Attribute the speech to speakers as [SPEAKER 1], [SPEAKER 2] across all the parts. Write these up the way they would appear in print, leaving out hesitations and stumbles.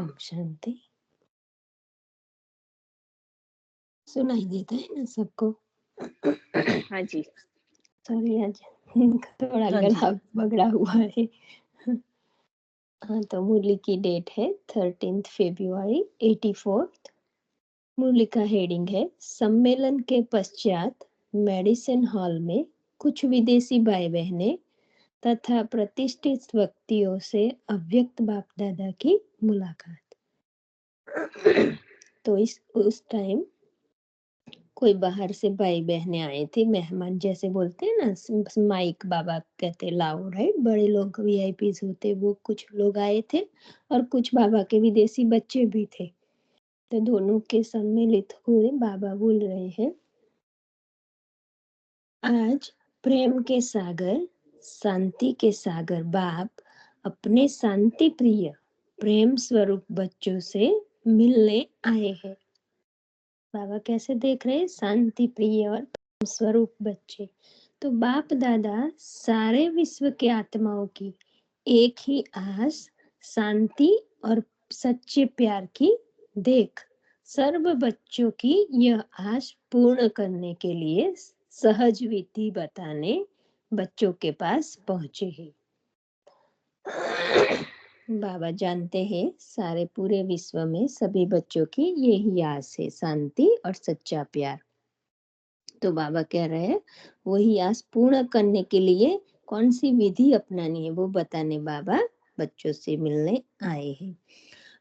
[SPEAKER 1] ओम शांति। सुनाई देता है ना सबको?
[SPEAKER 2] हाँ जी।
[SPEAKER 1] सॉरी, आज थोड़ा
[SPEAKER 2] हाँ जी।
[SPEAKER 1] गला बगड़ा हुआ है। हाँ, तो मुरली की डेट है 13 फरवरी 84। मुरली का हेडिंग है सम्मेलन के पश्चात मेडिसिन हॉल में कुछ विदेशी भाई बहनें तथा प्रतिष्ठित व्यक्तियों से अव्यक्त बाप दादा की मुलाकात। तो उस टाइम कोई बाहर से भाई बहनें आए थे, मेहमान जैसे बोलते हैं ना, माइक बाबा कहते लाओ, राइट। बड़े लोग वीआईपीज होते, वो कुछ लोग आए थे और कुछ बाबा के विदेशी बच्चे भी थे। तो दोनों के सम्मिलित हुए बाबा बोल रहे हैं, आज प्रेम के सागर, शांति के सागर बाप अपने शांति प्रिय प्रेम स्वरूप बच्चों से मिलने आए हैं। बाबा कैसे देख रहे हैं? शांति प्रिय और प्रेम स्वरूप बच्चे। तो बाप दादा सारे विश्व के आत्माओं की एक ही आस, शांति और सच्चे प्यार की देख सर्व बच्चों की यह आस पूर्ण करने के लिए सहज विधि बताने बच्चों के पास पहुंचे हैं। बाबा जानते हैं सारे पूरे विश्व में सभी बच्चों की यही आस है, शांति और सच्चा प्यार। तो बाबा कह रहे हैं वही आस पूर्ण करने के लिए कौन सी विधि अपनानी है वो बताने बाबा बच्चों से मिलने आए हैं।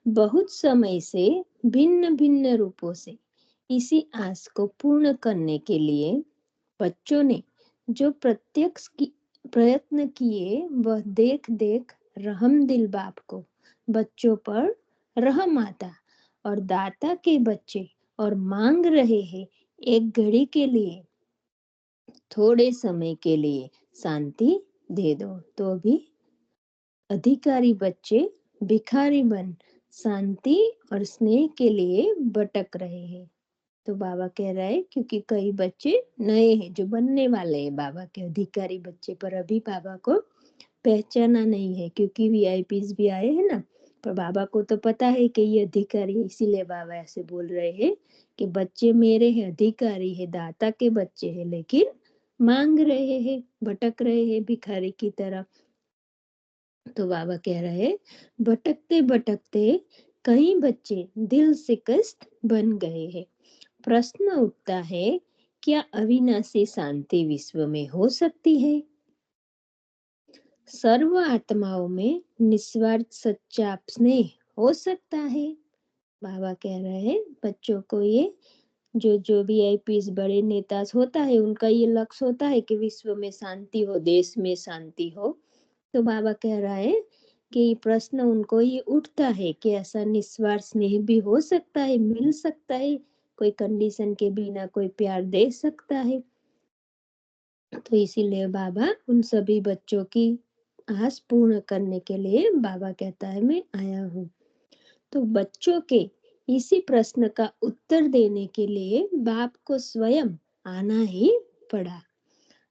[SPEAKER 1] बहुत समय से भिन्न भिन्न रूपों से इसी आस को पूर्ण करने के लिए बच्चों ने जो प्रत्यक्ष प्रयत्न किए वह देख देख रहमदिल बाप को बच्चों पर रहम आता और दाता के बच्चे और मांग रहे हैं एक घड़ी के लिए, थोड़े समय के लिए शांति दे दो। तो भी अधिकारी बच्चे भिखारी बन शांति और स्नेह के लिए भटक रहे हैं। तो बाबा कह रहा है क्योंकि कई बच्चे नए हैं जो बनने वाले हैं बाबा के अधिकारी बच्चे, पर अभी बाबा को पहचाना नहीं है क्योंकि वीआईपीज भी आए हैं ना। पर बाबा को तो पता है कि ये अधिकारी है, इसीलिए बाबा ऐसे बोल रहे हैं कि बच्चे मेरे हैं, अधिकारी है, दाता के बच्चे हैं, लेकिन मांग रहे हैं, भटक रहे हैं भिखारी की तरह। तो बाबा कह रहे हैं भटकते भटकते कई बच्चे दिल शिकस्त बन गए हैं। प्रश्न उठता है क्या अविनाशी शांति विश्व में हो सकती है? सर्व आत्माओं में निस्वार्थ सच्चा स्नेह हो सकता है? बाबा कह रहे हैं बच्चों को ये जो वीआईपीज बड़े नेता होता है उनका ये लक्ष्य होता है कि विश्व में शांति हो, देश में शांति हो। तो बाबा कह रहा है कि ये प्रश्न उनको ये उठता है कि ऐसा निस्वार्थ स्नेह भी हो सकता है, मिल सकता है, कोई कंडीशन के बिना कोई प्यार दे सकता है। तो इसीलिए बाबा उन सभी बच्चों की आस पूर्ण करने के लिए बाबा कहता है मैं आया हूँ। तो बच्चों के इसी प्रश्न का उत्तर देने के लिए बाप को स्वयं आना ही पड़ा।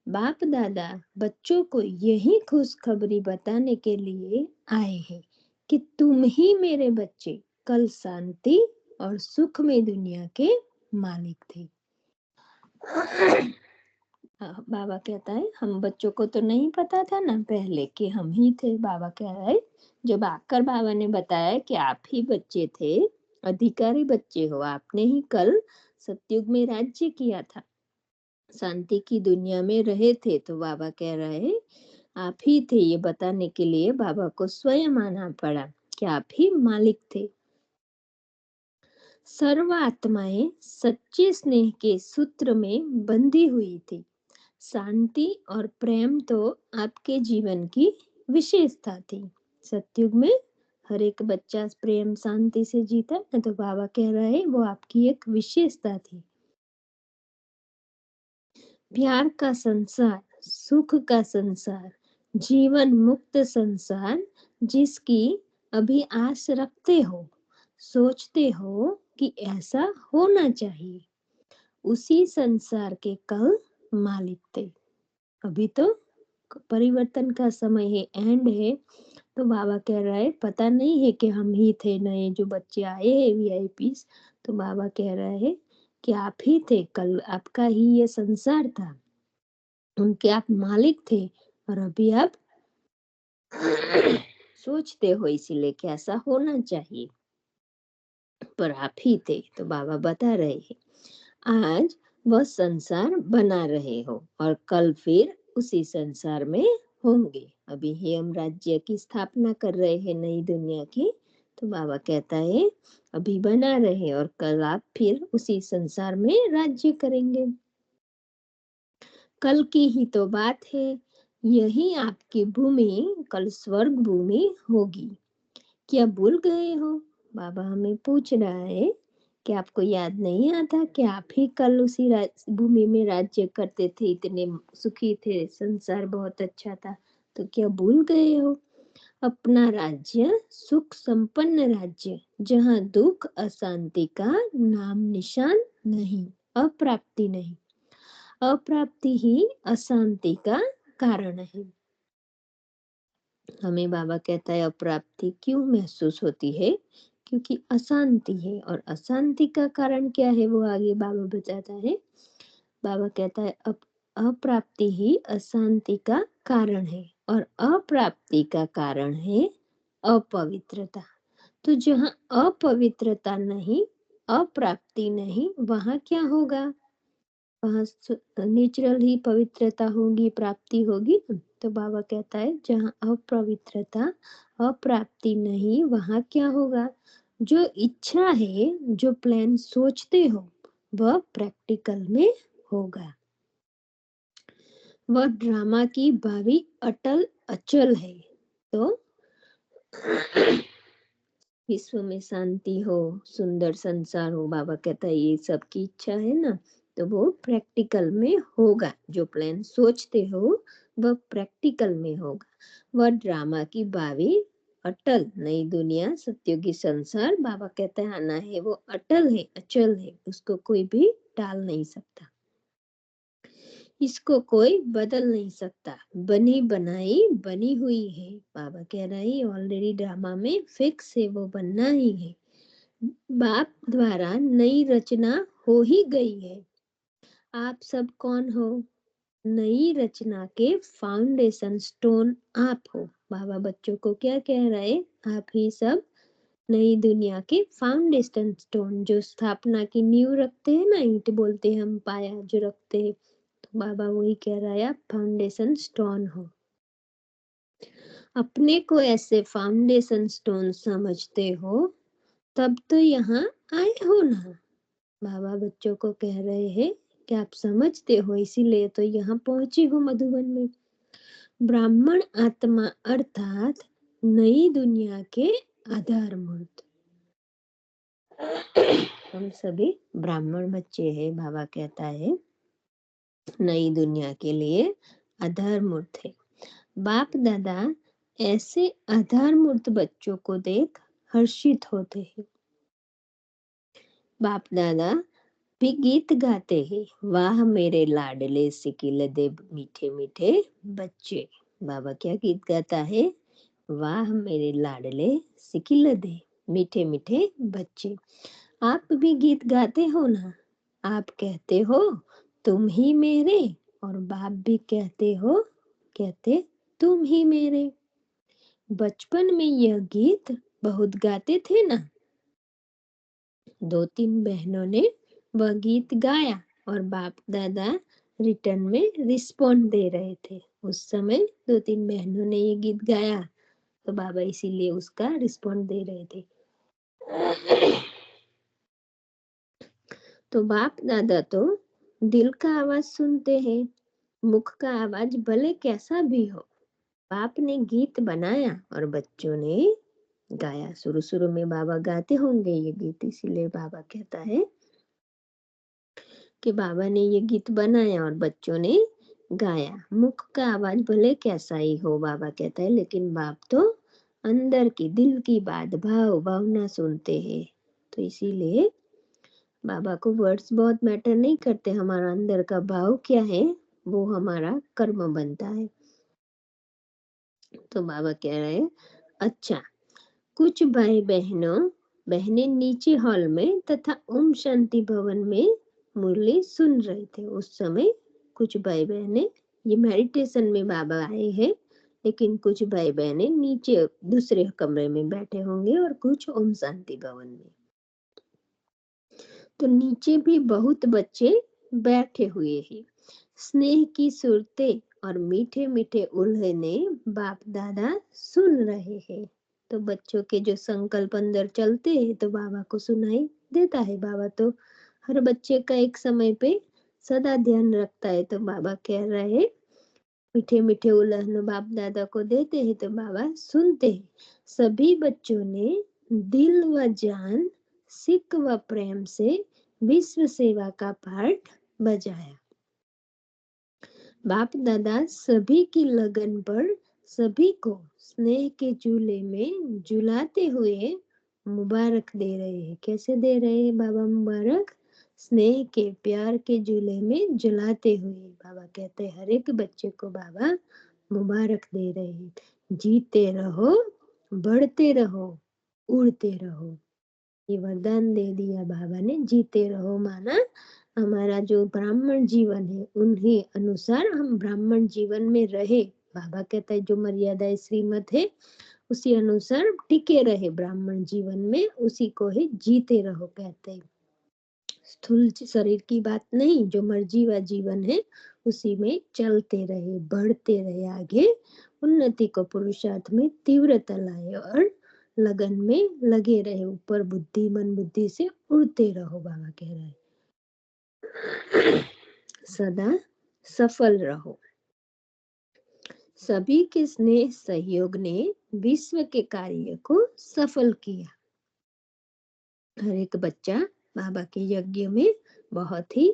[SPEAKER 1] बाप दादा बच्चों को यही खुशखबरी बताने के लिए आए हैं कि तुम ही मेरे बच्चे कल शांति और सुख में दुनिया के मालिक थे। बाबा कहता है हम बच्चों को तो नहीं पता था ना पहले कि हम ही थे। बाबा कह रहा है जब आकर बाबा ने बताया कि आप ही बच्चे थे, अधिकारी बच्चे हो, आपने ही कल सतयुग में राज्य किया था, शांति की दुनिया में रहे थे, तो बाबा कह रहे हैं आप ही थे। ये बताने के लिए बाबा को स्वयं आना पड़ा कि आप ही मालिक थे। सर्व आत्माएं सच्चे स्नेह के सूत्र में बंधी हुई थी। शांति और प्रेम तो आपके जीवन की विशेषता थी। सतयुग में हर एक बच्चा प्रेम शांति से जीता है, तो बाबा कह रहे हैं वो आपकी एक विशेषता थी। प्यार का संसार, सुख का संसार, जीवन मुक्त संसार जिसकी अभी आस रखते हो, सोचते हो कि ऐसा होना चाहिए, उसी संसार के कल मालिक थे। अभी तो परिवर्तन का समय है, एंड है, तो बाबा कह रहा है पता नहीं है कि हम ही थे नए जो बच्चे आए हैं वीआईपीस। तो बाबा कह रहा है कि आप ही थे, कल आपका ही ये संसार था, उनके आप मालिक थे और अभी आप सोचते हो इसीलिए कि ऐसा होना चाहिए, पर आप ही थे। तो बाबा बता रहे हैं आज वह संसार बना रहे हो और कल फिर उसी संसार में होंगे। अभी ही हम राज्य की स्थापना कर रहे हैं नई दुनिया की। तो बाबा कहता है अभी बना रहे और कल आप फिर उसी संसार में राज्य करेंगे। कल की ही तो बात है, यही आपकी भूमि कल स्वर्ग भूमि होगी। क्या भूल गए हो? बाबा हमें पूछ रहा है कि आपको याद नहीं आता कि आप ही कल उसी भूमि में राज्य करते थे, इतने सुखी थे, संसार बहुत अच्छा था। तो क्या भूल गए हो अपना राज्य, सुख संपन्न राज्य, जहाँ दुख अशांति का नाम निशान नहीं, अप्राप्ति नहीं। अप्राप्ति ही अशांति का कारण है। हमें बाबा कहता है अप्राप्ति क्यों महसूस होती है? क्योंकि अशांति है, और अशांति का कारण क्या है वो आगे बाबा बताता है। बाबा कहता है अप्राप्ति ही अशांति का कारण है और अप्राप्ति का कारण है अपवित्रता। तो जहाँ अपवित्रता नहीं, अप्राप्ति नहीं, वहाँ क्या होगा? वहाँ नेचुरल ही पवित्रता होगी, प्राप्ति होगी ना। तो बाबा कहता है जहाँ अपवित्रता, अप्राप्ति नहीं, वहाँ क्या होगा? जो इच्छा है, जो प्लान सोचते हो, वह प्रैक्टिकल में होगा। वह ड्रामा की भावी अटल अचल है। तो विश्व में शांति हो, सुंदर संसार हो, बाबा कहता है ये सबकी इच्छा है ना, तो वो प्रैक्टिकल में होगा। जो प्लान सोचते हो वह प्रैक्टिकल में होगा। वह ड्रामा की भावी अटल नई दुनिया सत्युगी संसार, बाबा कहते हैं आना है, वो अटल है, अचल है, उसको कोई भी टाल नहीं सकता, इसको कोई बदल नहीं सकता, बनी बनाई बनी हुई है। बाबा कह रहा है ऑलरेडी ड्रामा में फिक्स है, वो बनना ही है। बाप द्वारा नई रचना हो ही गई है। आप सब कौन हो? नई रचना के फाउंडेशन स्टोन आप हो। बाबा बच्चों को क्या कह रहा है? आप ही सब नई दुनिया के फाउंडेशन स्टोन, जो स्थापना की नींव रखते हैं ना, ईंट बोलते हैं हम, पाया जो रखते हैं, तो बाबा वही कह रहा है आप फाउंडेशन स्टोन हो। अपने को ऐसे फाउंडेशन स्टोन समझते हो तब तो यहाँ आए हो ना। बाबा बच्चों को कह रहे हैं कि आप समझते हो, इसीलिए तो यहाँ पहुंचे हो मधुबन में। ब्राह्मण आत्मा अर्थात नई दुनिया के आधार मूर्त। हम सभी ब्राह्मण बच्चे हैं, बाबा कहता है नई दुनिया के लिए आधार मूर्त है। बाप दादा ऐसे आधार मूर्त बच्चों को देख हर्षित होते हैं। बाप दादा भी गीत गाते हैं, वाह मेरे लाडले सिकिलदे मीठे मीठे बच्चे। बाबा क्या गीत गाता है? वाह मेरे लाडले सिकिलदे मीठे मीठे बच्चे। आप भी गीत गाते हो ना? आप कहते हो तुम ही मेरे, और बाप भी कहते तुम ही मेरे। बचपन में यह गीत बहुत गाते थे ना। दो तीन बहनों ने वह गीत गाया और बाप दादा रिटर्न में रिस्पॉन्ड दे रहे थे। उस समय दो तीन बहनों ने ये गीत गाया, तो बाबा इसीलिए उसका रिस्पॉन्ड दे रहे थे। तो बाप दादा तो दिल का आवाज सुनते हैं, मुख का आवाज भले कैसा भी हो। बाप ने गीत बनाया और बच्चों ने गाया। शुरू शुरू में बाबा गाते होंगे ये गीत, इसीलिए बाबा कहता है कि बाबा ने ये गीत बनाया और बच्चों ने गाया। मुख का आवाज भले कैसा ही हो, बाबा कहता है, लेकिन बाप तो अंदर की दिल की बात, भावना सुनते हैं। तो इसीलिए बाबा को वर्ड्स बहुत मैटर नहीं करते, हमारा अंदर का भाव क्या है वो हमारा कर्म बनता है। तो बाबा कह रहे हैं अच्छा, कुछ भाई बहनें नीचे हॉल में तथा ओम शांति भवन में मुरली सुन रहे थे। उस समय कुछ भाई बहनें, ये मेडिटेशन में बाबा आए हैं, लेकिन कुछ भाई बहनें नीचे दूसरे कमरे में बैठे होंगे और कुछ ओम शांति भवन में। तो नीचे भी बहुत बच्चे बैठे हुए हैं। स्नेह की सुरतें और मीठे मीठे उल्हने बाप दादा सुन रहे हैं। तो बच्चों के जो संकल्प अंदर चलते हैं तो बाबा को सुनाई देता है। बाबा तो हर बच्चे का एक समय पे सदा ध्यान रखता है। तो बाबा कह रहे हैं, मीठे मीठे उल्हन बाप दादा को देते हैं तो बाबा सुनते हैं। सभी बच्चों ने दिल व जान, सिक व प्रेम से विश्व सेवा का पाठ बजाया। बाप दादा सभी की लगन पर सभी को स्नेह के झूले में झुलाते हुए मुबारक दे रहे हैं। कैसे दे रहे हैं बाबा मुबारक? स्नेह के प्यार के झूले में झुलाते हुए। बाबा कहते हैं हर एक बच्चे को बाबा मुबारक दे रहे हैं। जीते रहो, बढ़ते रहो, उड़ते रहो। ये वरदान दे दिया बाबा ने। जीते रहो माना हमारा जो ब्राह्मण जीवन है उन्हीं अनुसार हम ब्राह्मण जीवन में रहे। बाबा कहता है जो मर्यादा श्रीमत है उसी अनुसार टिके रहे ब्राह्मण जीवन में, उसी को ही जीते रहो कहते हैं। स्थूल शरीर की बात नहीं, जो मर्जी व जीवन है उसी में चलते रहे, बढ़ते रहे आगे, उन्नति को पुरुषार्थ में तीव्रता लाए और लगन में लगे रहे, ऊपर बुद्धि मन बुद्धि से उड़ते रहो। बाबा कह रहे हैं सदा सफल रहो। सभी के स्नेह सहयोग ने विश्व के कार्य को सफल किया। हर एक बच्चा बाबा के यज्ञ में बहुत ही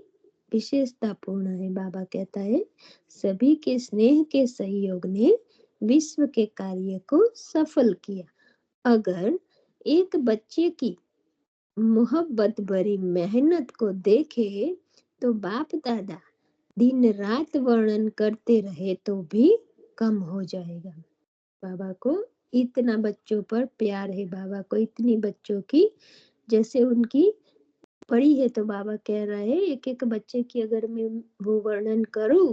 [SPEAKER 1] विशेषतापूर्ण है। बाबा कहता है सभी के स्नेह के सहयोग ने विश्व के कार्य को सफल किया। अगर एक बच्चे की मोहब्बत भरी मेहनत को देखे तो बाप दादा दिन रात वर्णन करते रहे तो भी कम हो जाएगा। बाबा को इतना बच्चों पर प्यार है, बाबा को इतनी बच्चों की जैसे उनकी पढ़ी है। तो बाबा कह रहा है एक एक बच्चे की अगर मैं वो वर्णन करूं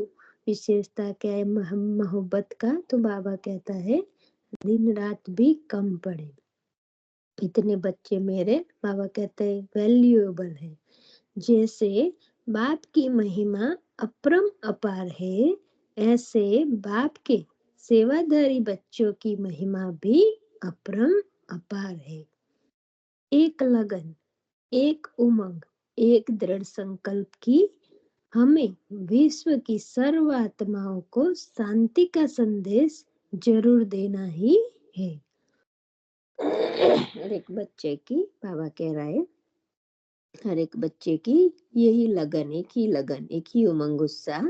[SPEAKER 1] विशेषता क्या है मोहब्बत का, तो बाबा कहता है दिन रात भी कम पड़े। इतने बच्चे मेरे बाबा कहते हैं वैल्यूएबल है। जैसे बाप की महिमा अपरम अपार है, ऐसे बाप के सेवाधारी बच्चों की महिमा भी अपरम अपार है। एक लगन, एक उमंग, एक दृढ़ संकल्प की हमें विश्व की सर्व आत्माओं को शांति का संदेश जरूर देना ही है। हर एक बच्चे की बाबा कह रहा है हर एक बच्चे की यही लगन, एक ही लगन, एक ही उमंग उत्साह,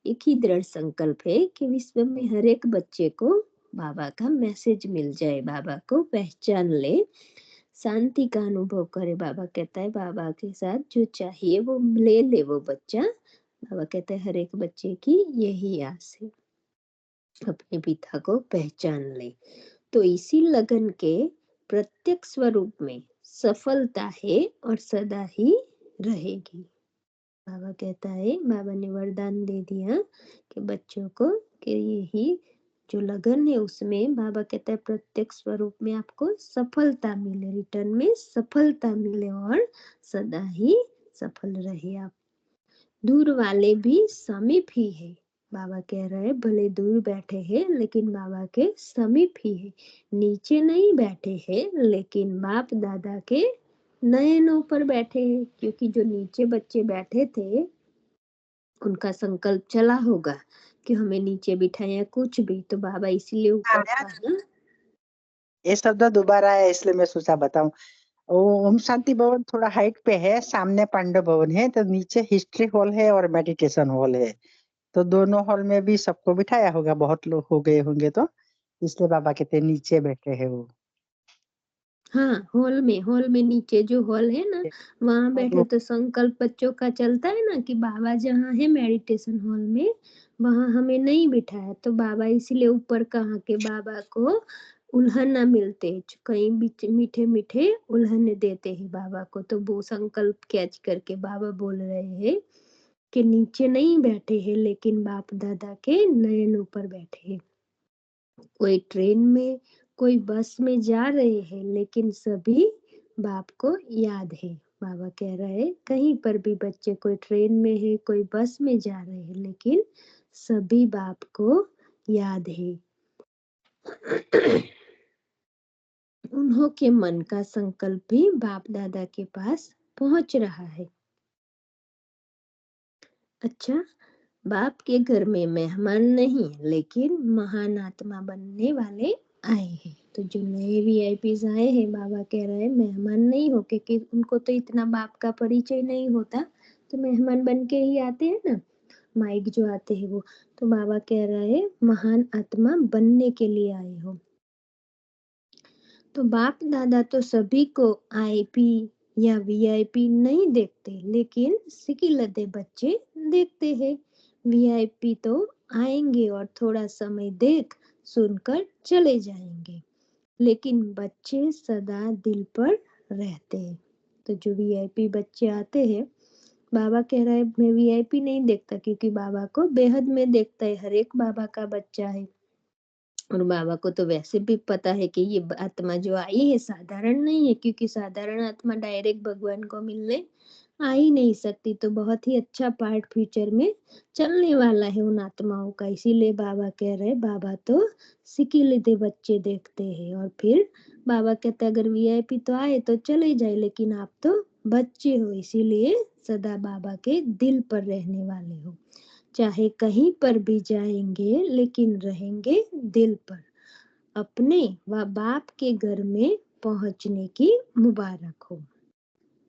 [SPEAKER 1] एक ही दृढ़ संकल्प है कि विश्व में हर एक बच्चे को बाबा का मैसेज मिल जाए, बाबा को पहचान ले, शांति का अनुभव करे। बाबा कहता है बाबा के साथ जो चाहिए वो ले ले वो बच्चा। बाबा कहता है हर एक बच्चे की यही आस है, अपने पिता को पहचान ले। तो इसी लगन के प्रत्यक्ष स्वरूप में सफलता है और सदा ही रहेगी। बाबा कहता है बाबा ने वरदान दे दिया कि बच्चों को कि यही जो लगन है उसमें बाबा कहता है प्रत्यक्ष स्वरूप में आपको सफलता मिले, रिटर्न में सफलता मिले और सदा ही सफल रहे आप। दूर वाले भी समीप ही है। बाबा कह रहे हैं भले दूर बैठे हैं लेकिन बाबा के समीप ही है। नीचे नहीं बैठे हैं लेकिन बाप दादा के नयनों पर बैठे हैं, क्योंकि जो नीचे बच्चे बैठे थे उनका संकल्प चला होगा कि हमें नीचे बिठाया कुछ भी, तो बाबा इसीलिए ऊपर कहा।
[SPEAKER 3] ये शब्द दोबारा है इसलिए मैं सोचा बताऊं। ओम शांति भवन थोड़ा हाइट पे है, सामने पांडव भवन है, तो नीचे हिस्ट्री हॉल है और मेडिटेशन हॉल है। तो दोनों हॉल में भी सबको बिठाया होगा, बहुत लोग हो गए होंगे, तो इसलिए बाबा कहते नीचे बैठे हैं वो।
[SPEAKER 1] हाँ, हॉल में नीचे जो हॉल है ना वहां बैठे। तो संकल्प बच्चों का चलता है ना कि बाबा जहाँ है मेडिटेशन हॉल में वहां हमें नहीं बिठाया, तो बाबा इसलिए ऊपर कहा कि बाबा को उल्हन ना मिलते, कहीं मीठे मीठे उल्हन देते हैं बाबा को। तो वो संकल्प कैच करके बाबा बोल रहे हैं कि नीचे नहीं बैठे हैं, लेकिन बाप दादा के नयन ऊपर बैठे हैं। कोई ट्रेन में, कोई बस में जा रहे हैं, लेकिन सभी बाप को याद है। बाबा कह रहे हैं कहीं पर भी बच्चे, कोई ट्रेन में है, कोई बस में जा रहे हैं, लेकिन सभी बाप को याद है। उन्हों के मन का संकल्प भी बाप दादा के पास पहुंच रहा है। अच्छा, बाप के घर में मेहमान नहीं, लेकिन महान आत्मा बनने वाले आए हैं। तो जो नए वीआईपीज आए हैं, बाबा कह रहे हैं मेहमान नहीं हो, क्योंकि उनको तो इतना बाप का परिचय नहीं होता, तो मेहमान बन के ही आते हैं ना, माइक जो आते हैं वो। तो बाबा कह रहे हैं महान आत्मा बनने के लिए आए हो। तो बाप दादा तो सभी को आईपी या वीआईपी नहीं देखते, लेकिन सिकिलते बच्चे देखते हैं। वीआईपी तो आएंगे और थोड़ा समय देख सुनकर चले जाएंगे, लेकिन बच्चे सदा दिल पर रहते हैं। तो जो वीआईपी बच्चे आते हैं, बाबा कह रहा है मैं वीआईपी नहीं देखता, क्योंकि बाबा को बेहद में देखता है, हर एक बाबा का बच्चा है। और बाबा को तो वैसे भी पता है कि ये आत्मा जो आई है साधारण नहीं है, क्योंकि साधारण आत्मा डायरेक्ट भगवान को मिलने आ ही नहीं सकती। तो बहुत ही अच्छा पार्ट फ्यूचर में चलने वाला है उन आत्माओं का। इसीलिए बाबा कह रहे बाबा तो सिकिलते बच्चे देखते हैं। और फिर बाबा कहते अगर वीआईपी तो आए तो चले जाए, लेकिन आप तो बच्चे हो, इसीलिए सदा बाबा के दिल पर रहने वाले हो। चाहे कहीं पर भी जाएंगे, लेकिन रहेंगे दिल पर। अपने व बाप के घर में पहुंचने की मुबारक हो।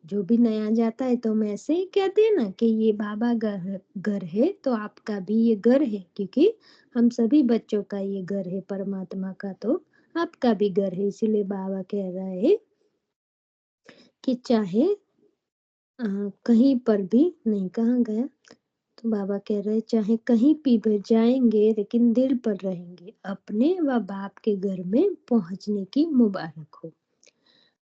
[SPEAKER 1] जो भी नया जाता है तो हम ऐसे ही कहते हैं ना कि ये बाबा घर है, तो आपका भी ये घर है, क्योंकि हम सभी बच्चों का ये घर है परमात्मा का, तो आपका भी घर है। इसीलिए बाबा कह रहा है कि चाहे कहीं पर भी नहीं, कहाँ गया, तो बाबा कह रहे चाहे कहीं भी जाएंगे, लेकिन दिल पर रहेंगे। अपने व बाप के घर में पहुंचने की मुबारक हो।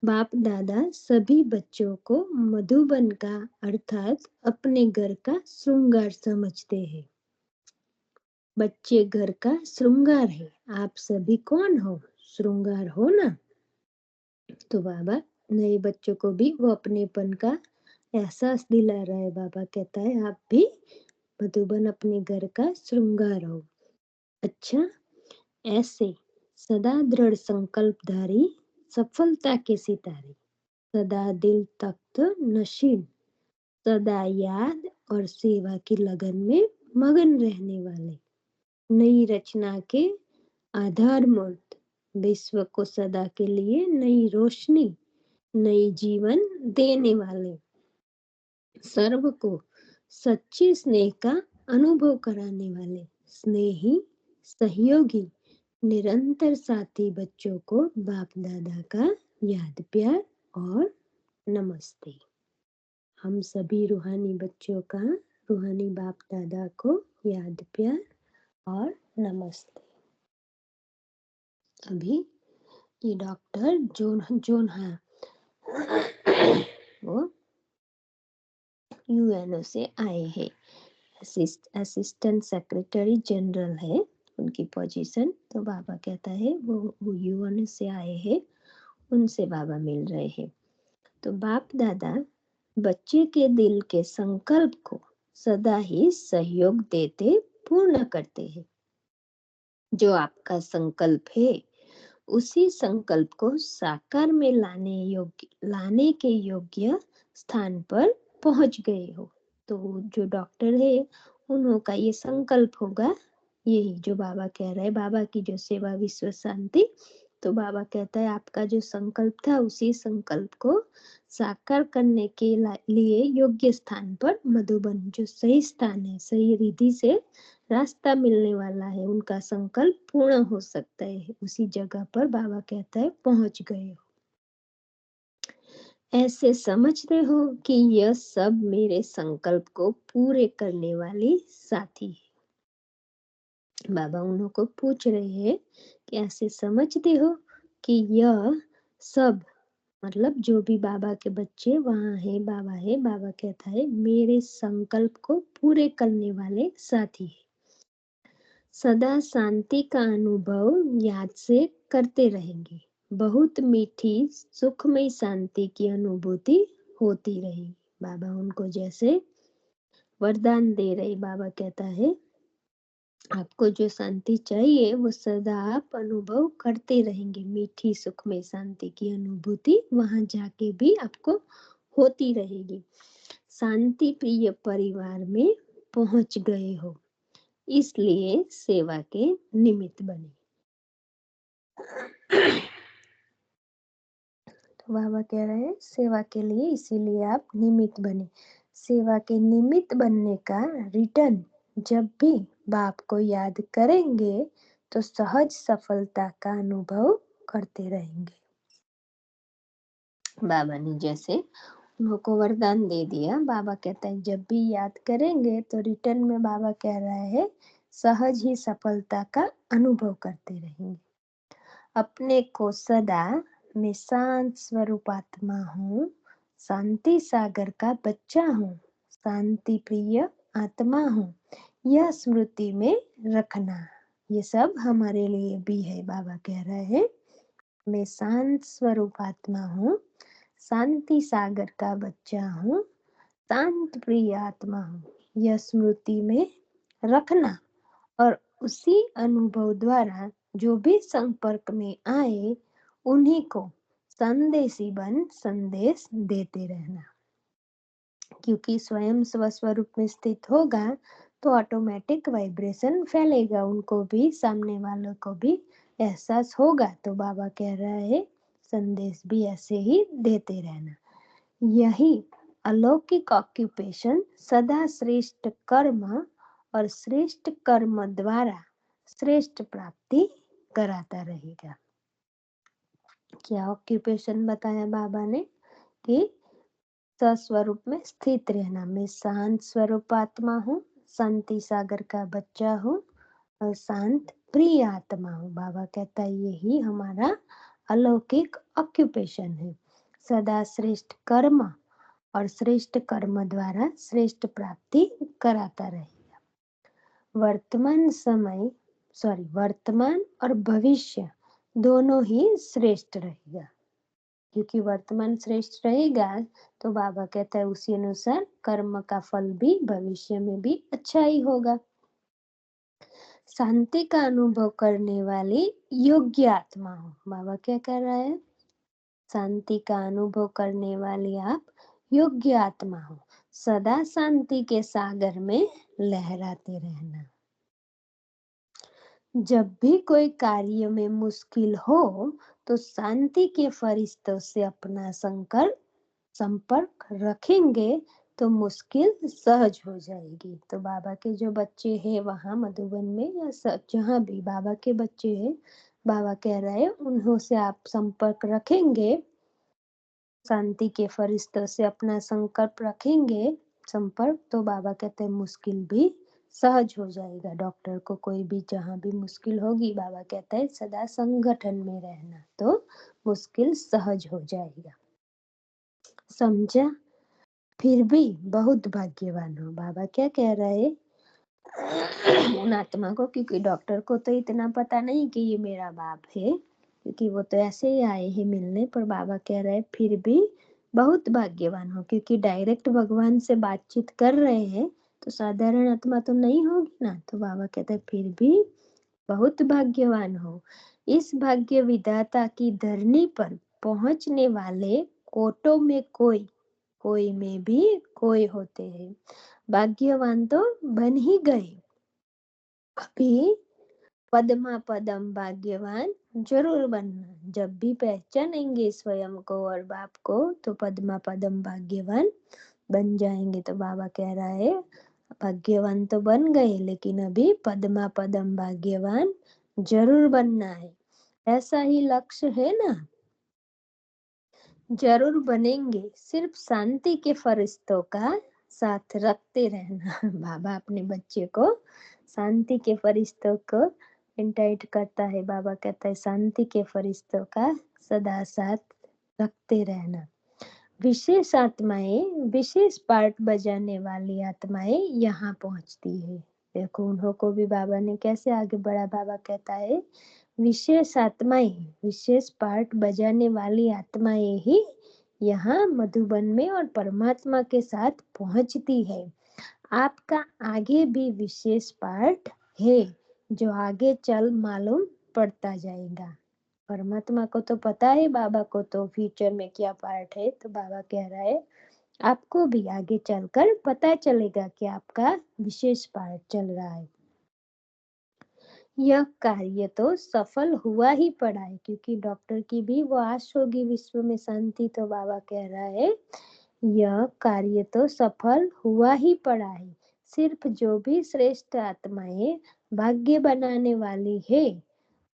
[SPEAKER 1] बाप दादा सभी बच्चों को मधुबन का अर्थात अपने घर का श्रृंगार समझते हैं। बच्चे घर का श्रृंगार है, आप सभी कौन हो? श्रृंगार हो ना। तो बाबा नए बच्चों को भी वो अपनेपन का एहसास दिला रहा है। बाबा कहता है आप भी मधुबन अपने घर का श्रृंगार हो। अच्छा, ऐसे सदा दृढ़ संकल्पधारी, सफलता के सितारे, सदा दिल तख्त नशीन, सदा याद और सेवा की लगन में मगन रहने वाले, नई रचना के आधार मूर्त, विश्व को सदा के लिए नई रोशनी, नई जीवन देने वाले, सर्व को सच्चे स्नेह का अनुभव कराने वाले, स्नेही, सहयोगी, निरंतर साथी बच्चों को बाप दादा का याद प्यार और नमस्ते। हम सभी रूहानी बच्चों का रूहानी बाप दादा को याद प्यार और नमस्ते। अभी ये डॉक्टर जोन है, वो यूएनओ से आए हैं, असिस्टेंट सेक्रेटरी जनरल है उनकी पोजीशन। तो बाबा कहता है वो यूएनओ से आए हैं, उनसे बाबा मिल रहे हैं। तो बाप दादा बच्चे के दिल के संकल्प को सदा ही सहयोग देते पूर्ण करते हैं। जो आपका संकल्प है, उसी संकल्प को साकार में लाने के योग्य स्थान पर पहुंच गए हो। तो जो डॉक्टर है, उनका ये संकल्प होगा, यही जो बाबा कह रहे हैं, बाबा की जो सेवा विश्व शांति। तो बाबा कहता है आपका जो संकल्प था, उसी संकल्प को साकार करने के लिए योग्य स्थान पर मधुबन, जो सही स्थान है, सही रिधि से रास्ता मिलने वाला है, उनका संकल्प पूर्ण हो सकता है, उसी जगह पर बाबा कहता है पहुंच गए हो। ऐसे समझते हो कि यह सब मेरे संकल्प को पूरे करने वाली साथी है। बाबा उन्हों को पूछ रहे हैं कि ऐसे समझते हो कि यह सब मतलब जो भी बाबा के बच्चे वहाँ है, बाबा कहता है मेरे संकल्प को पूरे करने वाले साथी है। सदा शांति का अनुभव याद से करते रहेंगे। बहुत मीठी सुखमय शांति की अनुभूति होती रहेगी। बाबा उनको जैसे वरदान दे रहे, बाबा कहता है आपको जो शांति चाहिए वो सदा आप अनुभव करते रहेंगे। मीठी सुखमय शांति की अनुभूति वहां जाके भी आपको होती रहेगी। शांति प्रिय परिवार में पहुंच गए हो, इसलिए सेवा के निमित्त बने। तो बाबा कह रहे हैं सेवा के लिए इसीलिए आप निमित्त बने। सेवा के निमित्त बनने का रिटर्न जब भी बाप को याद करेंगे तो सहज सफलता का अनुभव करते रहेंगे। बाबा ने जैसे उनको वरदान दे दिया, बाबा कहता है जब भी याद करेंगे तो रिटर्न में बाबा कह रहा है सहज ही सफलता का अनुभव करते रहेंगे। अपने को सदा मैं शांत स्वरूप आत्मा हूँ, शांति सागर का बच्चा हूँ, शांति प्रिय आत्मा हूँ, यह स्मृति में रखना। ये सब हमारे लिए भी है। बाबा कह रहे हैं मैं शांत स्वरूप आत्मा हूँ, शांति सागर का बच्चा हूँ, शांत प्रिय आत्मा हूँ, यह स्मृति में रखना और उसी अनुभव द्वारा जो भी संपर्क में आए उन्हीं को संदेशी बन संदेश देते रहना। क्योंकि स्वयं स्वस्वरूप में स्थित होगा तो ऑटोमेटिक वाइब्रेशन फैलेगा, उनको भी सामने वालों को भी एहसास होगा। तो बाबा कह रहा है संदेश भी ऐसे ही देते रहना। यही अलौकिक ऑक्यूपेशन सदा श्रेष्ठ कर्म और श्रेष्ठ कर्म द्वारा श्रेष्ठ प्राप्ति कराता रहेगा। क्या ऑक्यूपेशन बताया बाबा ने कि स्वस्वरूप में स्थित रहना। मैं शांत स्वरूप आत्मा हूँ, शांति सागर का बच्चा हूँ और शांत प्रिय आत्मा हूँ। बाबा कहता है यही हमारा अलौकिक ऑक्यूपेशन है। सदा श्रेष्ठ कर्म और श्रेष्ठ कर्म द्वारा श्रेष्ठ प्राप्ति कराता रहेगा। वर्तमान और भविष्य दोनों ही श्रेष्ठ रहेगा। क्योंकि वर्तमान श्रेष्ठ रहेगा तो बाबा कहता है उसी अनुसार कर्म का फल भी भविष्य में भी अच्छा ही होगा। शांति का अनुभव करने वाली योग्य आत्मा हो। बाबा क्या कह रहा है? शांति का अनुभव करने वाली आप योग्य आत्मा हो, सदा शांति के सागर में लहराते रहना। जब भी कोई कार्य में मुश्किल हो तो शांति के फरिश्तों से अपना संपर्क रखेंगे तो मुश्किल सहज हो जाएगी। तो बाबा के जो बच्चे हैं वहाँ मधुबन में या जहाँ भी बाबा के बच्चे हैं, बाबा कह रहे हैं उन्हों से आप संपर्क रखेंगे, शांति के फरिश्तों से अपना संकल्प रखेंगे संपर्क, तो बाबा कहते हैं मुश्किल भी सहज हो जाएगा। डॉक्टर को कोई भी जहाँ भी मुश्किल होगी, बाबा कहता है सदा संगठन में रहना तो मुश्किल सहज हो जाएगा। समझा? फिर भी बहुत भाग्यवान हो। बाबा क्या कह रहे हैं उन आत्मा को, क्योंकि डॉक्टर को तो इतना पता नहीं कि ये मेरा बाप है, क्योंकि वो तो ऐसे ही आए हैं मिलने, पर बाबा कह रहे हैं फिर भी बहुत भाग्यवान हो, क्योंकि डायरेक्ट भगवान से बातचीत कर रहे हैं तो साधारण आत्मा तो नहीं होगी ना। तो बाबा कहते हैं फिर भी बहुत भाग्यवान हो। इस भाग्य विधाता की धरनी पर पहुंचने वाले कोटों में कोई में भी कोई होते हैं। भाग्यवान तो बन ही गए, अभी पद्मा पदम भाग्यवान जरूर बनना। जब भी पहचानेंगे स्वयं को और बाप को तो पद्मा पदम भाग्यवान बन जाएंगे। तो बाबा कह रहा है भाग्यवान तो बन गए लेकिन अभी पद्मा पदम भाग्यवान जरूर बनना है। ऐसा ही लक्ष्य है ना, जरूर बनेंगे। सिर्फ शांति के फरिश्तों का साथ रखते रहना। बाबा अपने बच्चे को शांति के फरिश्तों को इंटाइट करता है। बाबा कहता है शांति के फरिश्तों का सदा साथ रखते रहना। विशेष आत्माएं, विशेष पार्ट बजाने वाली आत्माएं यहाँ पहुंचती है। देखो उन्हों को भी बाबा ने कैसे आगे बढ़ा। बाबा कहता है विशेष आत्माएं, विशेष पार्ट बजाने वाली आत्माएं ही यहाँ मधुबन में और परमात्मा के साथ पहुंचती है। आपका आगे भी विशेष पार्ट है जो आगे चल मालूम पड़ता जाएगा। परमात्मा को तो पता है, बाबा को तो फ्यूचर में क्या पार्ट है। तो बाबा कह रहा है आपको भी आगे चलकर पता चलेगा कि आपका विशेष पार्ट चल रहा है। यह कार्य तो सफल हुआ ही पड़ा है, क्योंकि डॉक्टर की भी वो आश होगी विश्व में शांति। तो बाबा कह रहा है यह कार्य तो सफल हुआ ही पड़ा है। सिर्फ जो भी श्रेष्ठ आत्माएं भाग्य बनाने वाली है,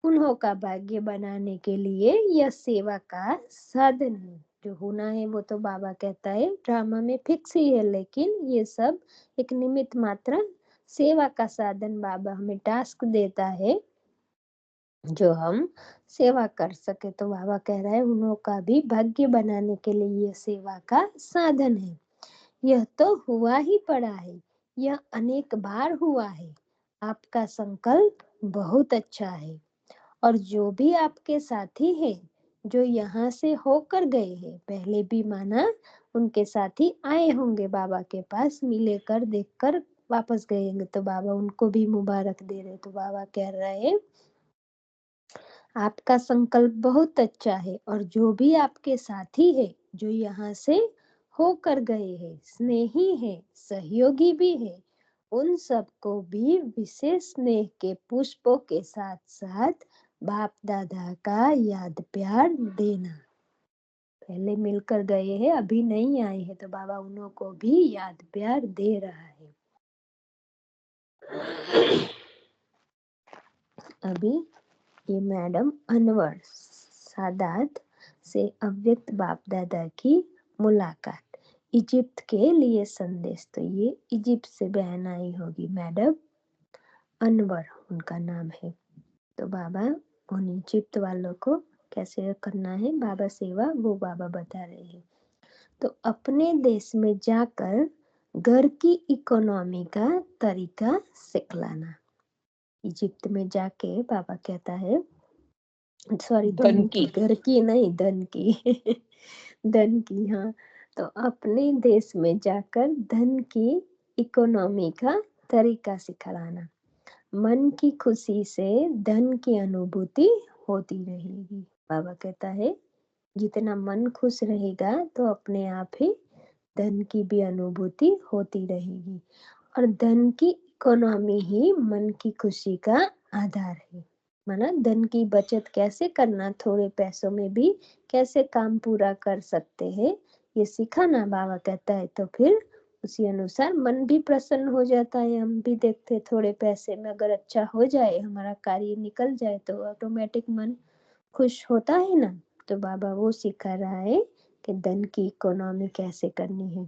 [SPEAKER 1] उन्हों का भाग्य बनाने के लिए यह सेवा का साधन है। जो होना है वो तो बाबा कहता है ड्रामा में फिक्स ही है, लेकिन ये सब एक निमित्त मात्र सेवा का साधन बाबा हमें टास्क देता है जो हम सेवा कर सके। तो बाबा कह रहा है उन्हों का भी भाग्य बनाने के लिए यह सेवा का साधन है। यह तो हुआ ही पड़ा है, यह अनेक बार हुआ है। आपका संकल्प बहुत अच्छा है और जो भी आपके साथी है जो यहाँ से होकर गए हैं, पहले भी माना उनके साथी आए होंगे बाबा के पास, मिले कर देख कर वापस गए होंगे, तो बाबा उनको भी मुबारक दे रहे। तो बाबा कह रहे हैं आपका संकल्प बहुत अच्छा है और जो भी आपके साथी है जो यहाँ से होकर गए हैं, स्नेही है, सहयोगी भी है, उन सबको भी विशेष स्नेह के पुष्पों के साथ साथ बाप दादा का याद प्यार देना। पहले मिलकर गए हैं, अभी नहीं आए हैं, तो बाबा उन्हों को भी याद प्यार दे रहा है। अभी ये मैडम अनवर सादात से अव्यक्त बाप दादा की मुलाकात, इजिप्ट के लिए संदेश। तो ये इजिप्ट से बहन आई होगी, मैडम अनवर उनका नाम है। तो बाबा उन इजिप्ट वालों को कैसे करना है बाबा सेवा, वो बाबा बता रहे हैं। तो अपने देश में जाकर घर की इकोनॉमी का तरीका सिखलाना। इजिप्ट में जाके बाबा कहता है सॉरी धन की, घर की नहीं धन की धन की, हाँ। तो अपने देश में जाकर धन की इकोनॉमी का तरीका सिखलाना। मन की खुशी से धन की अनुभूति होती रहेगी। बाबा कहता है जितना मन खुश रहेगा तो अपने आप ही धन की भी अनुभूति होती रहेगी, और धन की इकोनॉमी ही मन की खुशी का आधार है। माना धन की बचत कैसे करना, थोड़े पैसों में भी कैसे काम पूरा कर सकते हैं, ये सिखाना बाबा कहता है। तो फिर उसी अनुसार मन भी प्रसन्न हो जाता है। हम भी देखते थोड़े पैसे में अगर अच्छा हो जाए, हमारा कार्य निकल जाए, तो ऑटोमेटिक मन खुश होता है ना। तो बाबा वो सिखा रहा है कि धन की इकोनॉमी कैसे करनी है।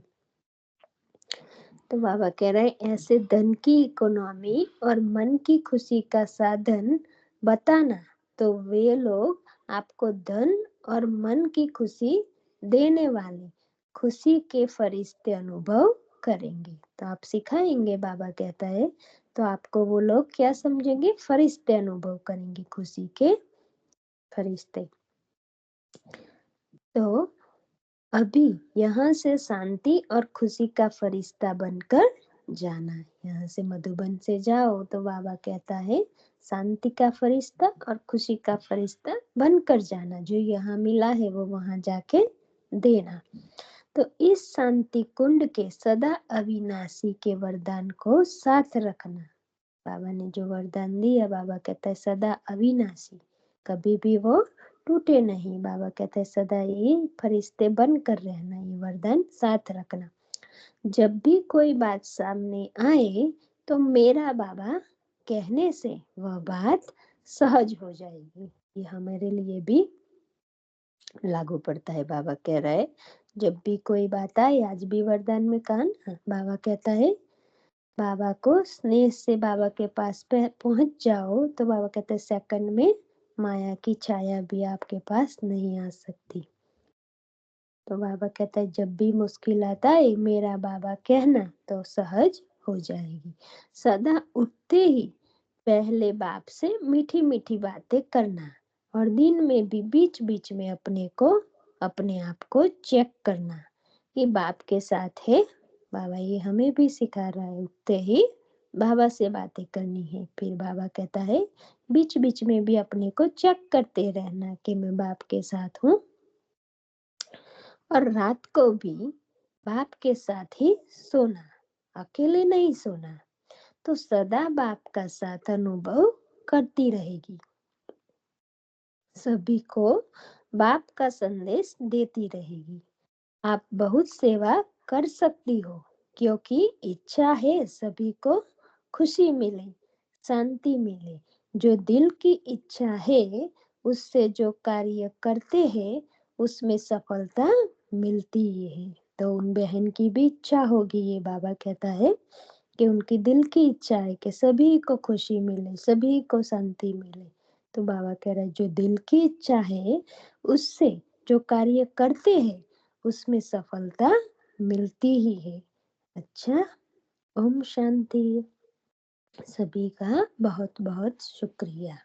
[SPEAKER 1] तो बाबा कह रहे हैं ऐसे धन की इकोनॉमी और मन की खुशी का साधन बताना, तो वे लोग आपको धन और मन की खुशी देने वाले खुशी के फरिश्ते अनुभव करेंगे। तो आप सिखाएंगे, बाबा कहता है, तो आपको वो लोग क्या समझेंगे, फरिश्ते अनुभव करेंगे, खुशी के फरिश्ते। तो अभी यहाँ से शांति और खुशी का फरिश्ता बनकर जाना है। यहाँ से मधुबन से जाओ तो बाबा कहता है शांति का फरिश्ता और खुशी का फरिश्ता बनकर जाना। जो यहाँ मिला है वो वहां जाके देना। तो इस शांति कुंड के सदा अविनाशी के वरदान को साथ रखना। बाबा ने जो वरदान दिया, बाबा कहता है सदा अविनाशी, कभी भी वो टूटे नहीं। बाबा कहते हैं सदा ये फरिश्ते बनकर रहना, ये वरदान साथ रखना। जब भी कोई बात सामने आए तो मेरा बाबा कहने से वह बात सहज हो जाएगी। ये हमारे लिए भी लागू पड़ता है। बाबा कह रहा है जब भी कोई बात आए, आज भी वरदान में कहा ना, बाबा कहता है बाबा को स्नेह से बाबा के पास पहुंच जाओ तो बाबा कहते हैं सेकंड में माया की छाया भी आपके पास नहीं आ सकती। तो बाबा कहता है जब भी मुश्किल आता है मेरा बाबा कहना तो सहज हो जाएगी। सदा उठते ही पहले बाप से मीठी मीठी बातें करना और दिन में भी बीच बीच में अपने आप को चेक करना कि बाप के साथ है। बाबा ये हमें भी सिखा रहा है, उठते ही बाबा से बातें करनी है। फिर बाबा कहता है बीच बीच में भी अपने को चेक करते रहना कि मैं बाप के साथ हूँ। और रात को भी बाप के साथ ही सोना, अकेले नहीं सोना। तो सदा बाप का साथ अनुभव करती रहेगी, सभी को बाप का संदेश देती रहेगी। आप बहुत सेवा कर सकती हो क्योंकि इच्छा है सभी को खुशी मिले, शांति मिले। जो दिल की इच्छा है उससे जो कार्य करते हैं उसमें सफलता मिलती ही है। तो उन बहन की भी इच्छा होगी, ये बाबा कहता है कि उनकी दिल की इच्छा है कि सभी को खुशी मिले, सभी को शांति मिले। तो बाबा कह रहे जो दिल की इच्छा है उससे जो कार्य करते हैं उसमें सफलता मिलती ही है। अच्छा, ओम शांति। सभी का बहुत बहुत शुक्रिया।